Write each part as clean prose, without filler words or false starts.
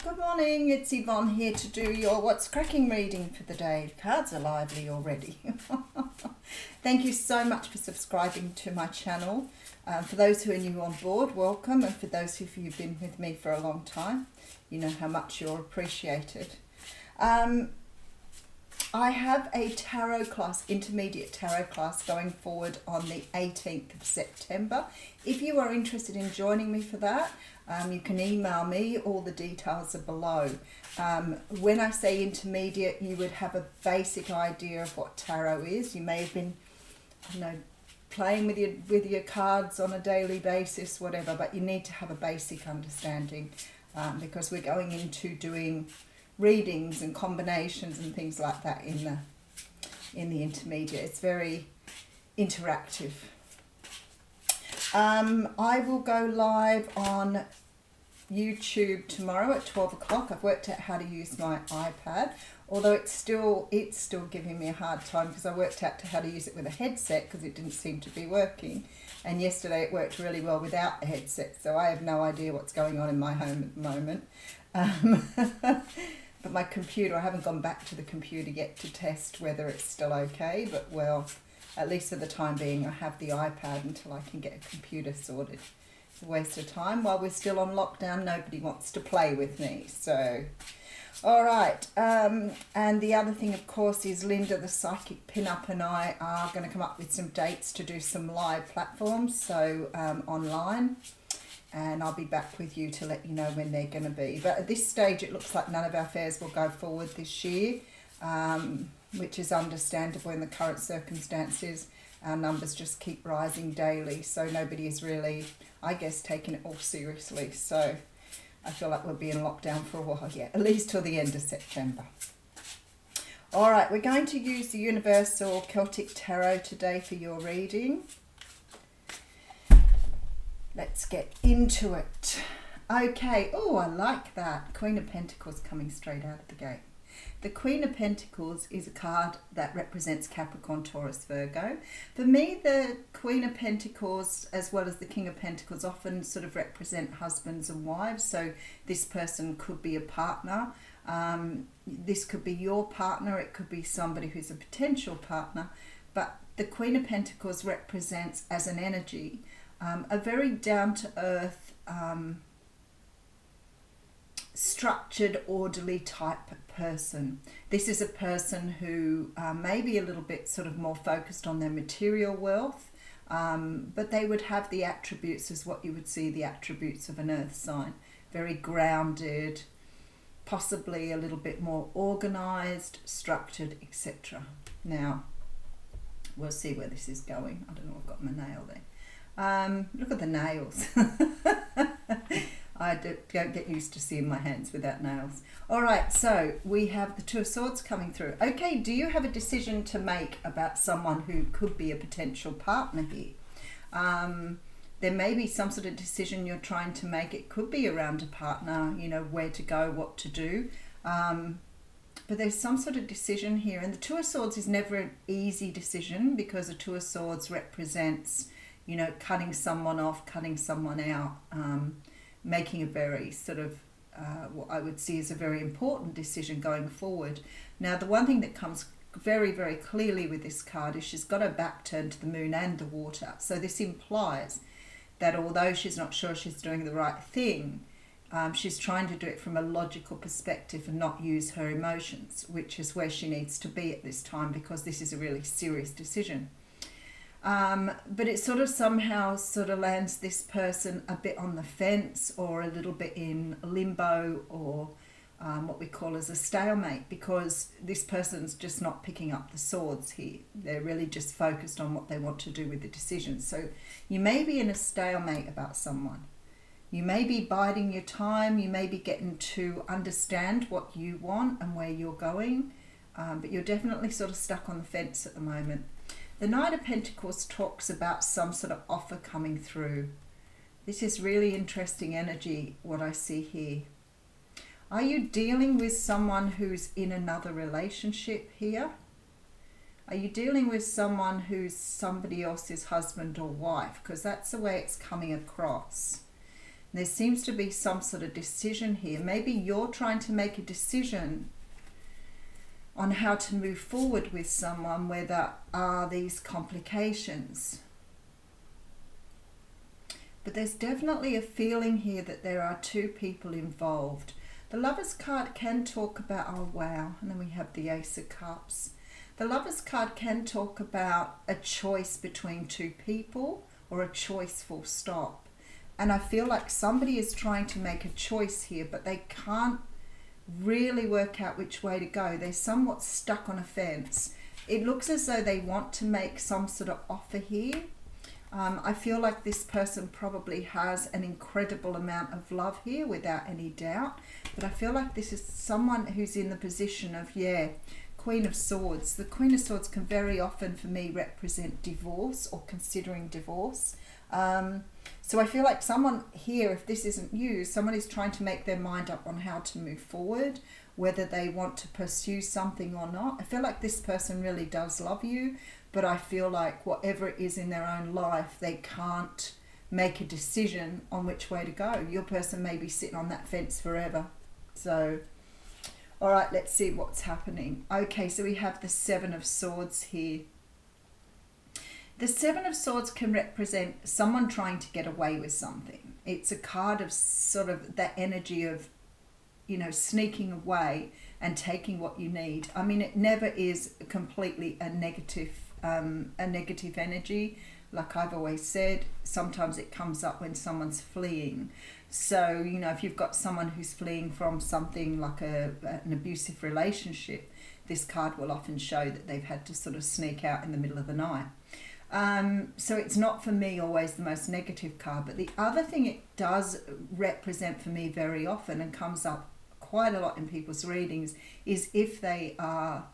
Good morning, it's Yvonne here to do your What's Cracking reading for the day. Cards are lively already. Thank you so much for subscribing to my channel. For those who are new on board, welcome, and for those who've been with me for a long time, you know how much you're appreciated. I have a tarot class, intermediate tarot class, going forward on the 18th of September. If you are interested in joining me for that, you can email me. All the details are below. When I say intermediate, you would have a basic idea of what tarot is. You may have been, I don't know, playing with your cards on a daily basis, whatever, but you need to have a basic understanding because we're going into doing readings and combinations and things like that in the intermediate. It's very interactive. I will go live on YouTube tomorrow at 12 o'clock. I've worked out how to use my iPad, although it's still giving me a hard time because I worked out how to use it with a headset because it didn't seem to be working. And yesterday it worked really well without the headset, so I have no idea what's going on in my home at the moment. But my computer, I haven't gone back to the computer yet to test whether it's still okay, but well, at least for the time being, I have the iPad until I can get a computer sorted. It's a waste of time. While we're still on lockdown, nobody wants to play with me, so... All right, and the other thing, of course, is Linda, the Psychic Pinup, and I are going to come up with some dates to do some live platforms, so online. And I'll be back with you to let you know when they're going to be. But at this stage, it looks like none of our fairs will go forward this year, which is understandable in the current circumstances. Our numbers just keep rising daily, so nobody is really, I guess, taking it all seriously. So I feel like we'll be in lockdown for a while yet, at least till the end of September. All right, we're going to use the Universal Celtic Tarot today for your reading. Let's get into it. Okay, oh, I like that. Queen of Pentacles coming straight out of the gate. The Queen of Pentacles is a card that represents Capricorn, Taurus, Virgo. For me, the Queen of Pentacles, as well as the King of Pentacles, often sort of represent husbands and wives. So this person could be a partner. This could be your partner. It could be somebody who's a potential partner. But the Queen of Pentacles represents, as an energy, a very down-to-earth, structured, orderly type person. This is a person who may be a little bit sort of more focused on their material wealth, but they would have the attributes as what you would see the attributes of an earth sign. Very grounded, possibly a little bit more organized, structured, etc. Now, we'll see where this is going. I don't know, I've got my nail there. Look at the nails. I don't get used to seeing my hands without nails. All right, so we have the Two of Swords coming through. Okay, do you have a decision to make about someone who could be a potential partner here? There may be some sort of decision you're trying to make. It could be around a partner, you know, where to go, what to do. But there's some sort of decision here. And the Two of Swords is never an easy decision because the Two of Swords represents, you know, cutting someone off, cutting someone out, making a very sort of, what I would see as a very important decision going forward. Now, the one thing that comes very, very clearly with this card is she's got her back turned to the moon and the water. So this implies that although she's not sure she's doing the right thing, she's trying to do it from a logical perspective and not use her emotions, which is where she needs to be at this time because this is a really serious decision. But it sort of somehow sort of lands this person a bit on the fence or a little bit in limbo or what we call as a stalemate because this person's just not picking up the swords here. They're really just focused on what they want to do with the decision. So you may be in a stalemate about someone. You may be biding your time. You may be getting to understand what you want and where you're going. But you're definitely sort of stuck on the fence at the moment. The Knight of Pentacles talks about some sort of offer coming through. This is really interesting energy, what I see here. Are you dealing with someone who's in another relationship here? Are you dealing with someone who's somebody else's husband or wife? Because that's the way it's coming across. There seems to be some sort of decision here. Maybe you're trying to make a decision on how to move forward with someone where there are these complications. But there's definitely a feeling here that there are two people involved. The Lovers card can talk about, oh wow, and then we have the Ace of Cups. The Lovers card can talk about a choice between two people, or a choice full stop. And I feel like somebody is trying to make a choice here, but they can't really work out which way to go. They're somewhat stuck on a fence. It looks as though they want to make some sort of offer here. I feel like this person probably has an incredible amount of love here, without any doubt. But I feel like this is someone who's in the position of, Queen of Swords. The Queen of Swords can very often, for me, represent divorce or considering divorce. So I feel like someone here, if this isn't you, someone is trying to make their mind up on how to move forward, whether they want to pursue something or not. I feel like this person really does love you, but I feel like whatever it is in their own life, they can't make a decision on which way to go. Your person may be sitting on that fence forever. So, all right, let's see what's happening. Okay, so we have the Seven of Swords here. The Seven of Swords can represent someone trying to get away with something. It's a card of sort of that energy of, sneaking away and taking what you need. I mean, it never is completely a negative energy. Like I've always said, sometimes it comes up when someone's fleeing. So, if you've got someone who's fleeing from something like an abusive relationship, this card will often show that they've had to sort of sneak out in the middle of the night. So it's not, for me, always the most negative card. But the other thing it does represent for me very often, and comes up quite a lot in people's readings, is if they are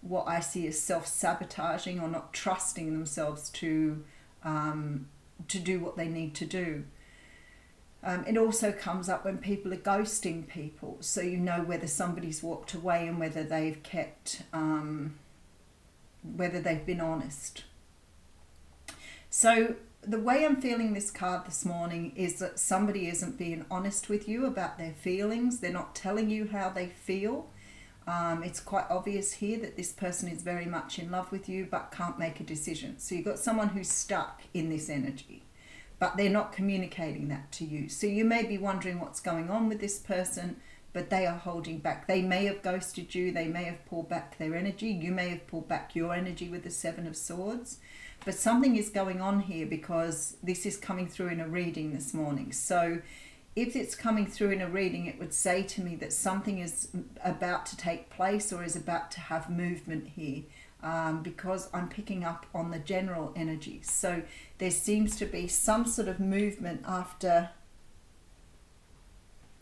what I see as self-sabotaging or not trusting themselves to do what they need to do. It also comes up when people are ghosting people, so whether somebody's walked away and whether they've kept, whether they've been honest. So the way I'm feeling this card this morning is that somebody isn't being honest with you about their feelings. They're not telling you how they feel. It's quite obvious here that this person is very much in love with you but can't make a decision. So you've got someone who's stuck in this energy, but they're not communicating that to you. So you may be wondering what's going on with this person, but they are holding back. They may have ghosted you. They may have pulled back their energy. You may have pulled back your energy with the Seven of Swords. But something is going on here, because this is coming through in a reading this morning. So if it's coming through in a reading, it would say to me that something is about to take place or is about to have movement here, because I'm picking up on the general energy. So there seems to be some sort of movement after...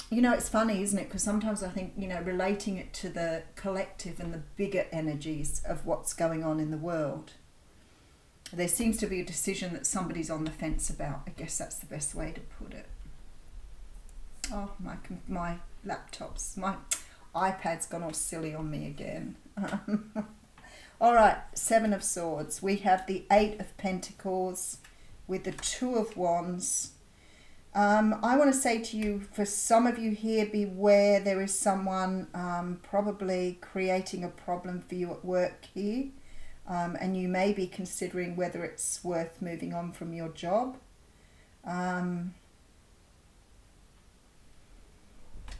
it's funny, isn't it? Because sometimes I think, relating it to the collective and the bigger energies of what's going on in the world, there seems to be a decision that somebody's on the fence about. I guess that's the best way to put it. Oh, my laptop's, my iPad's gone all silly on me again. All right, Seven of Swords. We have the Eight of Pentacles with the Two of Wands. I want to say to you, for some of you here, beware. There is someone probably creating a problem for you at work here. And you may be considering whether it's worth moving on from your job.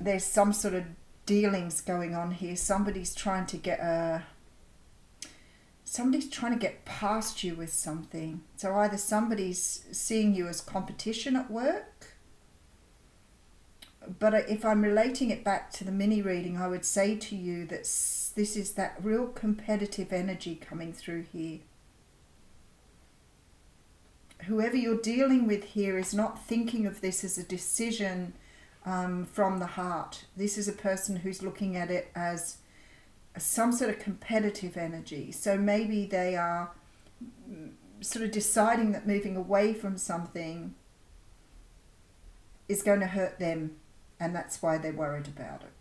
There's some sort of dealings going on here. Somebody's trying to get past you with something. So either somebody's seeing you as competition at work, but if I'm relating it back to the mini reading, I would say to you that this is that real competitive energy coming through here. Whoever you're dealing with here is not thinking of this as a decision from the heart. This is a person who's looking at it as some sort of competitive energy. So maybe they are sort of deciding that moving away from something is going to hurt them, and that's why they're worried about it.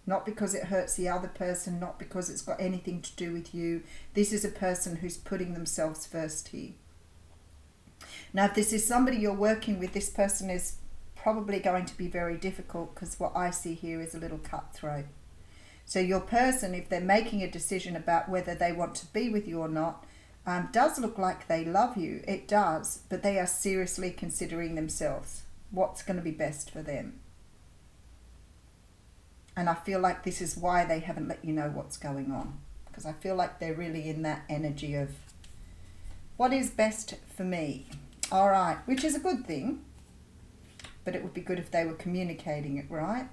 Not because it hurts the other person, not because it's got anything to do with you. This is a person who's putting themselves first here. Now, if this is somebody you're working with, this person is probably going to be very difficult, because what I see here is a little cutthroat. So your person, if they're making a decision about whether they want to be with you or not, does look like they love you. It does, but they are seriously considering themselves. What's going to be best for them? And I feel like this is why they haven't let you know what's going on. Because I feel like they're really in that energy of what is best for me. All right, which is a good thing. But it would be good if they were communicating it, right?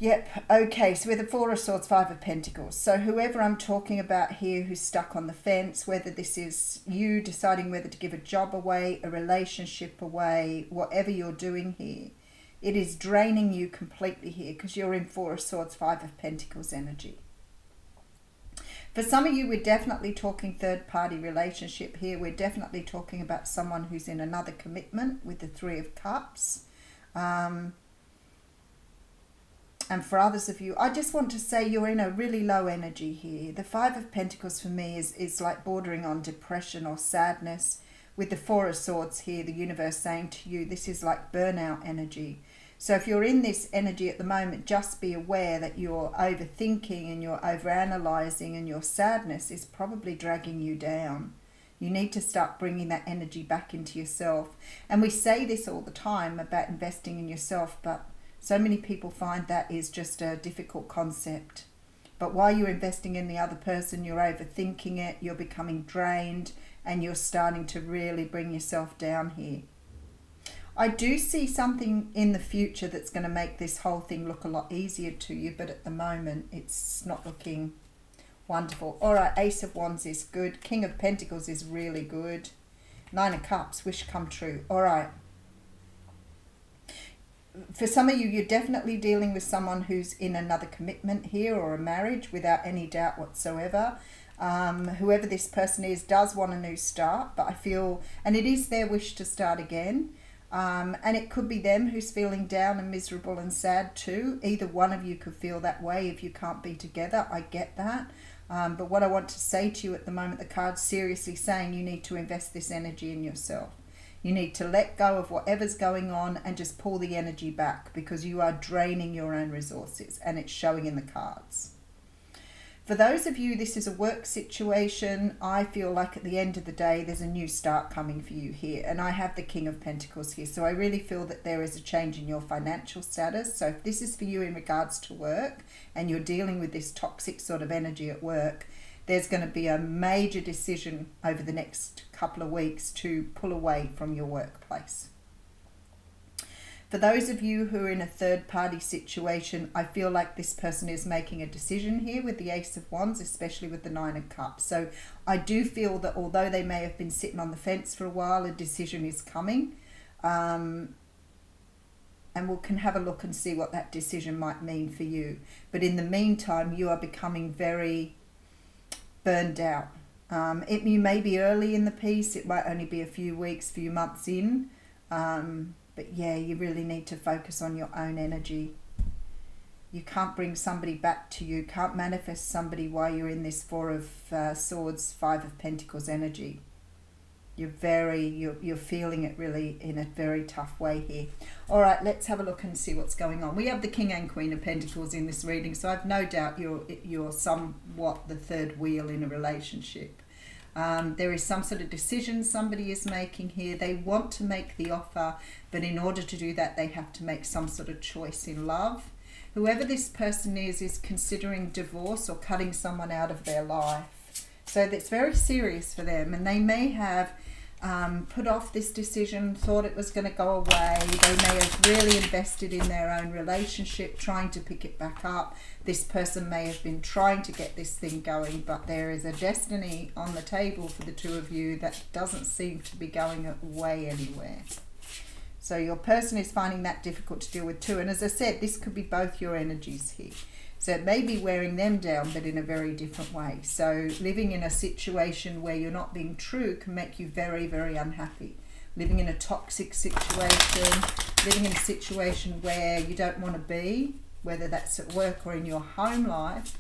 Yep, okay, so with the Four of Swords, Five of Pentacles. So whoever I'm talking about here who's stuck on the fence, whether this is you deciding whether to give a job away, a relationship away, whatever you're doing here, it is draining you completely here because you're in Four of Swords, Five of Pentacles energy. For some of you, we're definitely talking third-party relationship here. We're definitely talking about someone who's in another commitment with the Three of Cups. And for others of you, I just want to say you're in a really low energy here. The Five of Pentacles for me is like bordering on depression or sadness. With the Four of Swords here, the universe saying to you, this is like burnout energy. So if you're in this energy at the moment, just be aware that you're overthinking and you're overanalyzing, and your sadness is probably dragging you down. You need to start bringing that energy back into yourself. And we say this all the time about investing in yourself, but so many people find that is just a difficult concept. But while you're investing in the other person, you're overthinking it, you're becoming drained, and you're starting to really bring yourself down here. I do see something in the future that's going to make this whole thing look a lot easier to you, but at the moment it's not looking wonderful. All right, Ace of Wands is good. King of Pentacles is really good. Nine of Cups, wish come true. All right. For some of you, you're definitely dealing with someone who's in another commitment here or a marriage without any doubt whatsoever. Whoever this person is does want a new start, but I feel, and it is their wish to start again. And it could be them who's feeling down and miserable and sad too. Either one of you could feel that way if you can't be together. I get that. But what I want to say to you at the moment, the card's seriously saying you need to invest this energy in yourself. You need to let go of whatever's going on and just pull the energy back, because you are draining your own resources, and it's showing in the cards. For those of you, this is a work situation. I feel like at the end of the day, there's a new start coming for you here. And I have the King of Pentacles here. So I really feel that there is a change in your financial status. So if this is for you in regards to work and you're dealing with this toxic sort of energy at work, there's going to be a major decision over the next couple of weeks to pull away from your workplace. For those of you who are in a third-party situation, I feel like this person is making a decision here with the Ace of Wands, especially with the Nine of Cups. So I do feel that although they may have been sitting on the fence for a while, a decision is coming. And we can have a look and see what that decision might mean for you. But in the meantime, you are becoming very burned out. You may be early in the piece. It might only be a few weeks, few months in. But yeah, you really need to focus on your own energy. You can't bring somebody back to you. Can't manifest somebody while you're in this Four of Swords, Five of Pentacles energy. You're feeling it really in a very tough way here. All right, let's have a look and see what's going on. We have the King and Queen of Pentacles in this reading, so I've no doubt you're somewhat the third wheel in a relationship. There is some sort of decision somebody is making here. They want to make the offer, but in order to do that, they have to make some sort of choice in love. Whoever this person is considering divorce or cutting someone out of their life. So that's very serious for them, and they may have put off this decision, thought it was going to go away. They may have really invested in their own relationship, trying to pick it back up. This person may have been trying to get this thing going, but there is a destiny on the table for the two of you that doesn't seem to be going away anywhere. So your person is finding that difficult to deal with too. And as I said, this could be both your energies here. So it may be wearing them down, but in a very different way. So living in a situation where you're not being true can make you very, very unhappy. Living in a toxic situation, living in a situation where you don't want to be, whether that's at work or in your home life,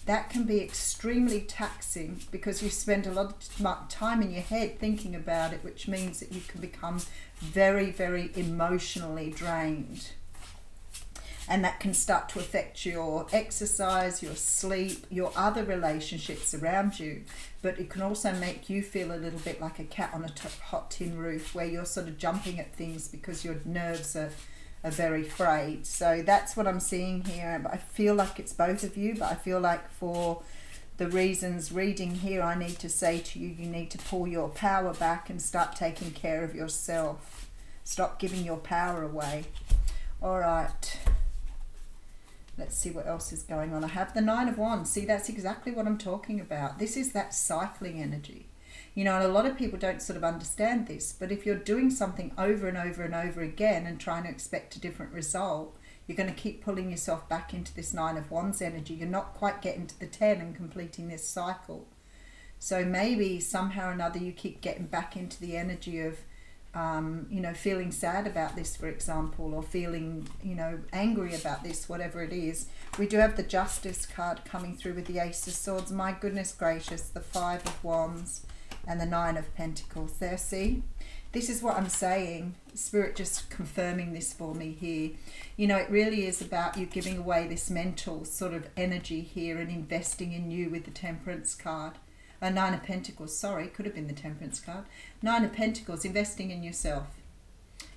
that can be extremely taxing because you spend a lot of time in your head thinking about it, which means that you can become very, very emotionally drained. And that can start to affect your exercise, your sleep, your other relationships around you. But it can also make you feel a little bit like a cat on a hot tin roof, where you're sort of jumping at things because your nerves are very frayed. So that's what I'm seeing here. I feel like it's both of you, but I feel like for the reasons reading here, I need to say to you, you need to pull your power back and start taking care of yourself. Stop giving your power away. All right. Let's see what else is going on. I have the Nine of Wands. See, that's exactly what I'm talking about. This is that cycling energy. You know, and a lot of people don't sort of understand this, but if you're doing something over and over and over again and trying to expect a different result, you're going to keep pulling yourself back into this Nine of Wands energy. You're not quite getting to the 10 and completing this cycle. So maybe somehow or another you keep getting back into the energy of you know, feeling sad about this, for example, or feeling, you know, angry about this, whatever it is. We do have the Justice card coming through with the Ace of Swords. My goodness gracious, the Five of Wands and the Nine of Pentacles there. See, this is what I'm saying. Spirit just confirming this for me here. You know, it really is about you giving away this mental sort of energy here and investing in you with the Temperance card. Nine of Pentacles, sorry, could have been the Temperance card. Nine of Pentacles, investing in yourself.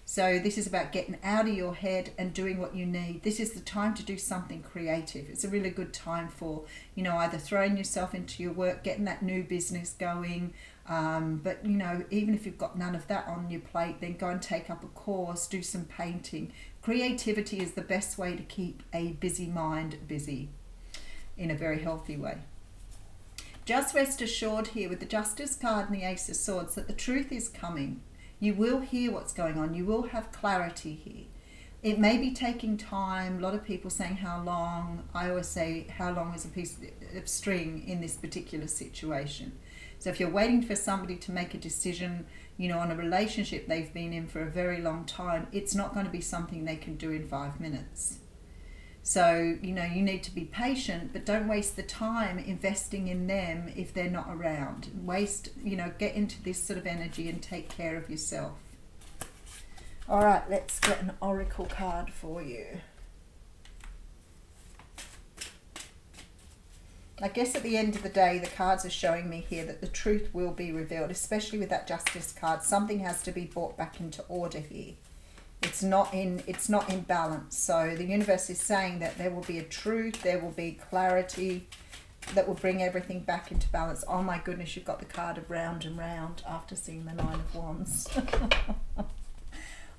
So this is about getting out of your head and doing what you need. This is the time to do something creative. It's a really good time for, you know, either throwing yourself into your work, getting that new business going. But, you know, even if you've got none of that on your plate, then go and take up a course, do some painting. Creativity is the best way to keep a busy mind busy in a very healthy way. Just rest assured here with the Justice card and the Ace of Swords that the truth is coming. You will hear what's going on. You will have clarity here. It may be taking time. A lot of people saying how long. I always say how long is a piece of string in this particular situation. So if you're waiting for somebody to make a decision, you know, on a relationship they've been in for a very long time, it's not going to be something they can do in 5 minutes. So, you know, you need to be patient, but don't waste the time investing in them if they're not around. You know, get into this sort of energy and take care of yourself. All right, let's get an oracle card for you. I guess at the end of the day, the cards are showing me here that the truth will be revealed, especially with that Justice card. Something has to be brought back into order here. It's not in balance. So the universe is saying that there will be a truth, there will be clarity that will bring everything back into balance. Oh my goodness, you've got the card of Round and Round after seeing the Nine of Wands.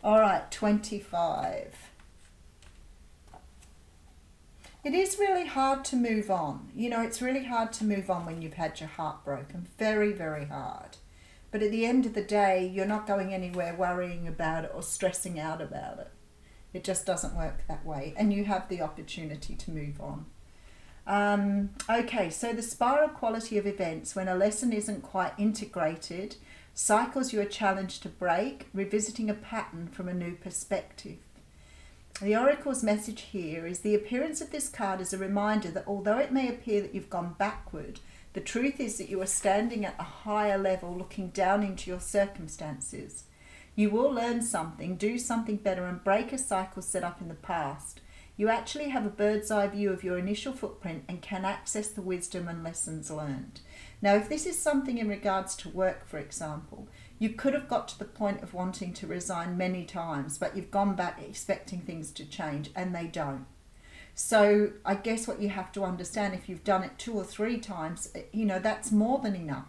All right, 25. It is really hard to move on. You know, it's really hard to move on when you've had your heart broken. Very, very hard. But at the end of the day, you're not going anywhere worrying about it or stressing out about it. It just doesn't work that way. And you have the opportunity to move on. Okay, so the spiral quality of events, when a lesson isn't quite integrated, cycles you a challenge to break, revisiting a pattern from a new perspective. The Oracle's message here is the appearance of this card is a reminder that although it may appear that you've gone backward, the truth is that you are standing at a higher level looking down into your circumstances. You will learn something, do something better, and break a cycle set up in the past. You actually have a bird's eye view of your initial footprint and can access the wisdom and lessons learned. Now, if this is something in regards to work, for example, you could have got to the point of wanting to resign many times, but you've gone back expecting things to change, and they don't. So I guess what you have to understand, if you've done it 2 or 3 times, you know, that's more than enough.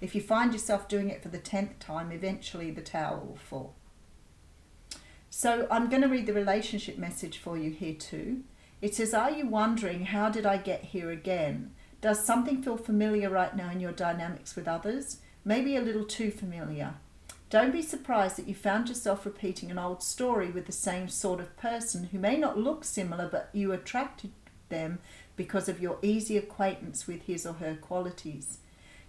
If you find yourself doing it for the 10th time, eventually the tower will fall. So I'm going to read the relationship message for you here too. It says, are you wondering, how did I get here again? Does something feel familiar right now in your dynamics with others? Maybe a little too familiar. Don't be surprised that you found yourself repeating an old story with the same sort of person who may not look similar, but you attracted them because of your easy acquaintance with his or her qualities.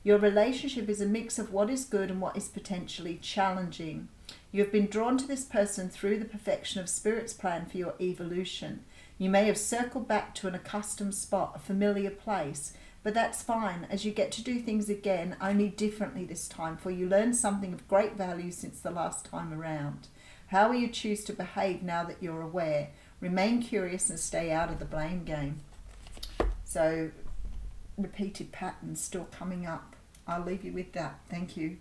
Your relationship is a mix of what is good and what is potentially challenging. You have been drawn to this person through the perfection of Spirit's plan for your evolution. You may have circled back to an accustomed spot, a familiar place, but that's fine, as you get to do things again, only differently this time, for you learned something of great value since the last time around. How will you choose to behave now that you're aware? Remain curious and stay out of the blame game. So, repeated patterns still coming up. I'll leave you with that. Thank you.